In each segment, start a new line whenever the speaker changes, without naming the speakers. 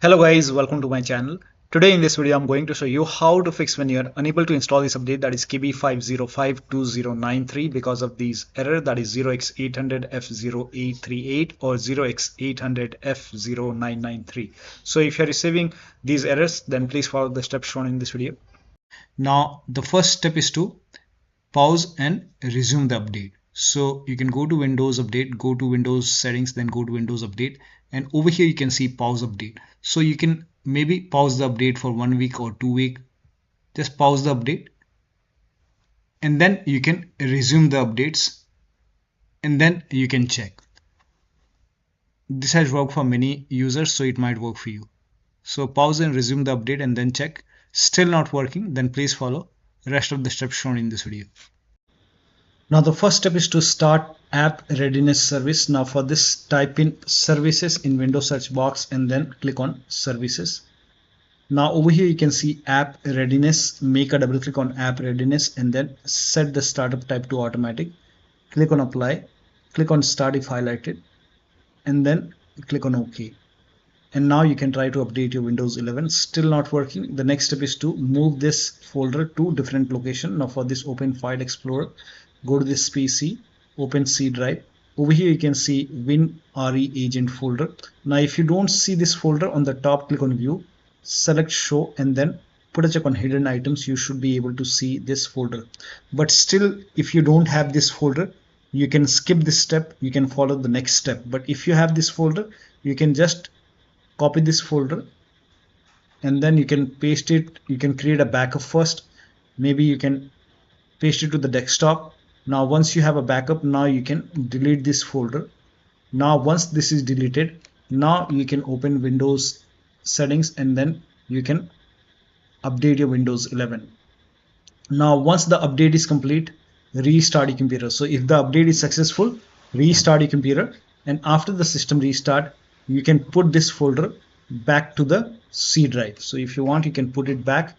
Hello guys, welcome to my channel. Today in this video I'm going to show you how to fix when you're unable to install this update, that is KB5052093, because of these error, that is 0x800f0838 or 0x800f0993. So if you're receiving these errors, then please follow the steps shown in this video. Now the first step is to pause and resume the update. So you can go to Windows Update, go to Windows Settings, then go to Windows Update, and over here you can see pause update. So you can maybe pause the update for 1 week or 2 weeks. Just pause the update and then you can resume the updates and then you can check. This has worked for many users, so it might work for you. So pause and resume the update and then check. Still not working, then please follow the rest of the steps shown in this video. Now the first step is to start app readiness service. Now for this, type in services in Windows search box and then click on services. Now over here you can see app readiness. Make a double click on app readiness and then set the startup type to automatic. Click on apply, click on start if highlighted, and then click on OK. And now you can try to update your Windows 11. Still not working. The next step is to move this folder to different location. Now for this, open File Explorer, go to this PC, open C drive. Over here you can see WinREAgent folder. Now if you don't see this folder, on the top click on View, select Show, and then put a check on Hidden Items. You should be able to see this folder. But still, if you don't have this folder, you can skip this step, you can follow the next step. But if you have this folder, you can just copy this folder and then you can paste it. You can create a backup first. Maybe you can paste it to the desktop. Now once you have a backup, now you can delete this folder. Now once this is deleted, now you can open Windows settings and then you can update your Windows 11. Now once the update is complete, restart your computer. So if the update is successful, restart your computer, and after the system restart, you can put this folder back to the C drive. So if you want, you can put it back,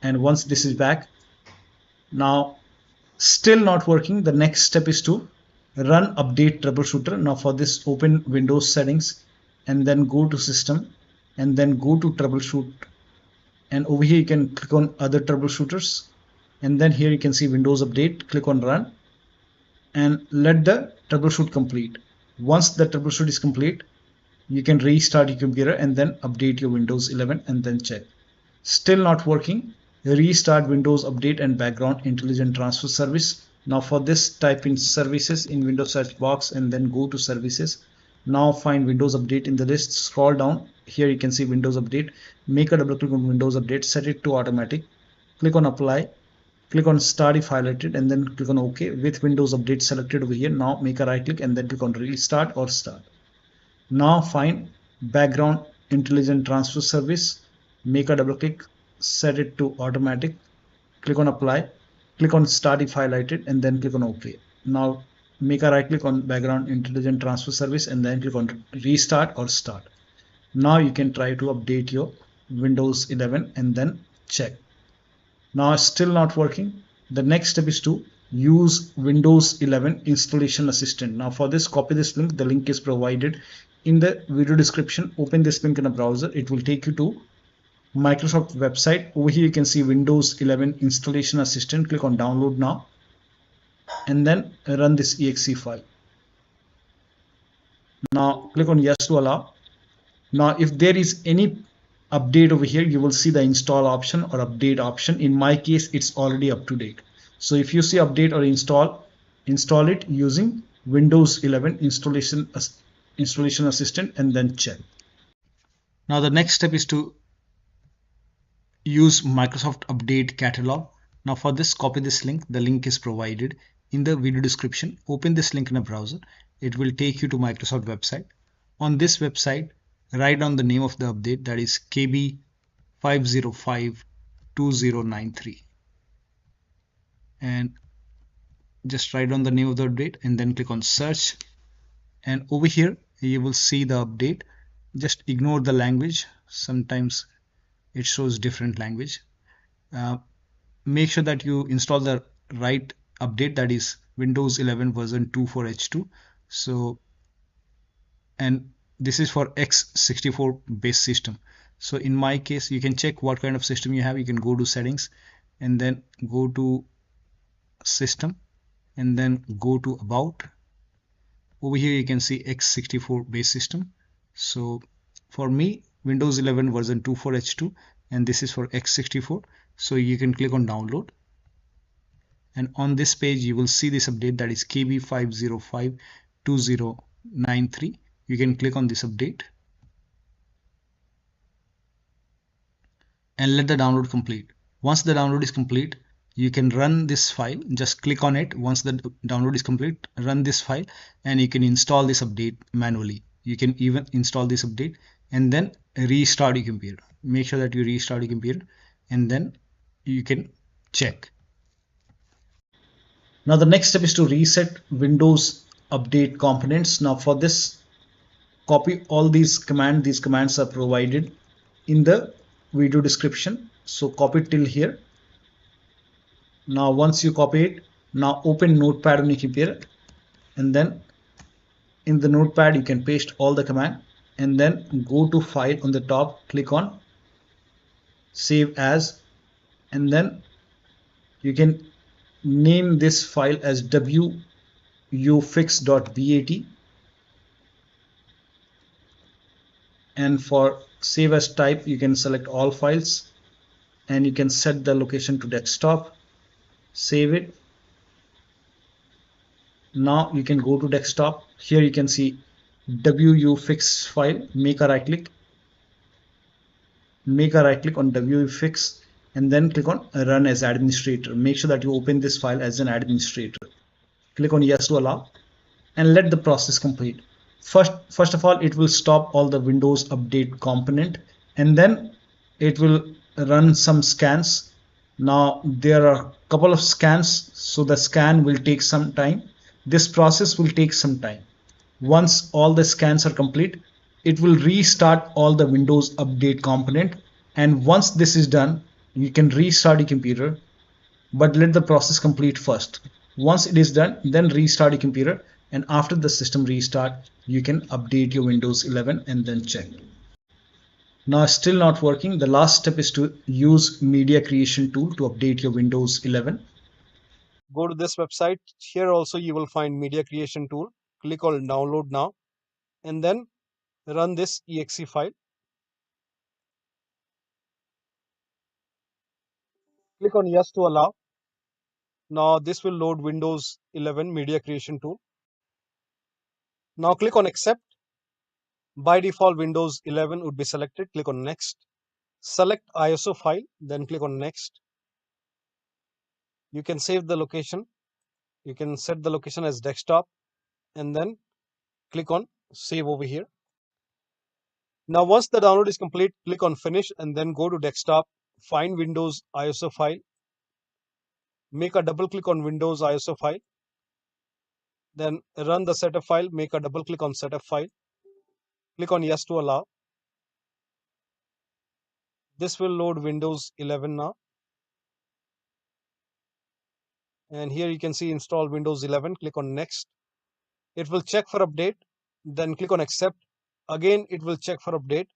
and once this is back, now still not working, the next step is to run update troubleshooter. Now for this, open Windows settings and then go to system and then go to troubleshoot, and over here you can click on other troubleshooters, and then here you can see Windows Update. Click on run and let the troubleshoot complete. Once the troubleshoot is complete, you can restart your computer and then update your Windows 11 and then check. Still not working, restart Windows Update and Background Intelligent Transfer Service. Now for this, type in services in Windows search box and then go to services. Now find Windows Update in the list, scroll down, here you can see Windows Update. Make a double click on Windows Update, set it to automatic, click on apply, click on start if highlighted, and then click on OK. With Windows Update selected over here, now make a right click and then click on restart or start. Now find Background Intelligent Transfer Service, make a double click, set it to automatic, click on apply, click on start if highlighted, and then click on OK. Now make a right click on Background Intelligent Transfer Service and then click on restart or start. Now you can try to update your Windows 11 and then check. Now still not working. The next step is to use Windows 11 Installation Assistant. Now for this, copy this link. The link is provided in the video description. Open this link in a browser. It will take you to Microsoft website. Over here you can see Windows 11 Installation Assistant. Click on download now and then run this exe file. Now click on yes to allow. Now if there is any update over here, you will see the install option or update option. In my case, it's already up to date. So if you see update or install it using Windows 11 Installation Assistant and then check. Now the next step is to use Microsoft Update Catalog. Now for this, copy this link. The link is provided in the video description. Open this link in a browser. It will take you to Microsoft website. On this website, write down the name of the update, that is KB5052093, and just write down the name of the update and then click on search, and over here you will see the update. Just ignore the language, sometimes it shows different language. Make sure that you install the right update, that is Windows 11 version 24H2. So, and this is for x64 based system. So in my case, you can check what kind of system you have. You can go to settings and then go to system and then go to about. Over here you can see x64 base system. So for me, Windows 11 version 24H2, and this is for x64. So you can click on download, and on this page you will see this update, that is KB5052093. You can click on this update and let the download complete. Once the download is complete, you can run this file. Just click on it. Once the download is complete, run this file, and you can install this update manually. You can even install this update and then restart your computer. Make sure that you restart your computer and then you can check. Now the next step is to reset Windows update components. Now for this, copy all these commands. These commands are provided in the video description. So copy it till here. Now once you copy it, now open Notepad on your computer, and then in the Notepad you can paste all the command, and then go to file on the top, click on save as, and then you can name this file as wuauserv.bat, and for save as type you can select all files, and you can set the location to desktop. Save it. Now you can go to desktop. Here you can see wuaufix file. Make a right click on wuaufix and then click on run as administrator. Make sure that you open this file as an administrator. Click on yes to allow and let the process complete. First of all, it will stop all the Windows update component, and then it will run some scans. Now there are a couple of scans, so the scan will take some time. This process will take some time. Once all the scans are complete, it will restart all the Windows update component, and once this is done, you can restart your computer, but let the process complete first. Once it is done, then restart your computer, and after the system restart, you can update your Windows 11 and then check. Now still not working. The last step is to use media creation tool to update your Windows 11.
Go to this website. Here also you will find media creation tool. Click on download now and then run this exe file. Click on yes to allow. Now this will load Windows 11 media creation tool. Now click on accept. By default Windows 11 would be selected. Click on next. Select ISO file, then click on next. You can save the location. You can set the location as desktop and then click on save over here. Now once the download is complete, click on finish and then go to desktop, find Windows ISO file, make a double click on Windows ISO file, then run the setup file, make a double click on setup file, click on yes to allow. This will load Windows 11 now. And here you can see install Windows 11, click on next. It will check for update, then click on accept. Again, it will check for update.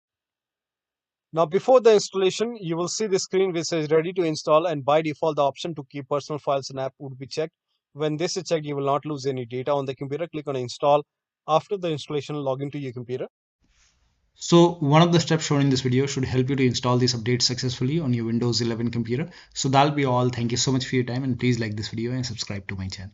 Now before the installation, you will see the screen which says ready to install, and by default the option to keep personal files and app would be checked. When this is checked, you will not lose any data on the computer. Click on install. After the installation, log into your computer.
So one of the steps shown in this video should help you to install this update successfully on your Windows 11 computer. So that'll be all. Thank you so much for your time, and please like this video and subscribe to my channel.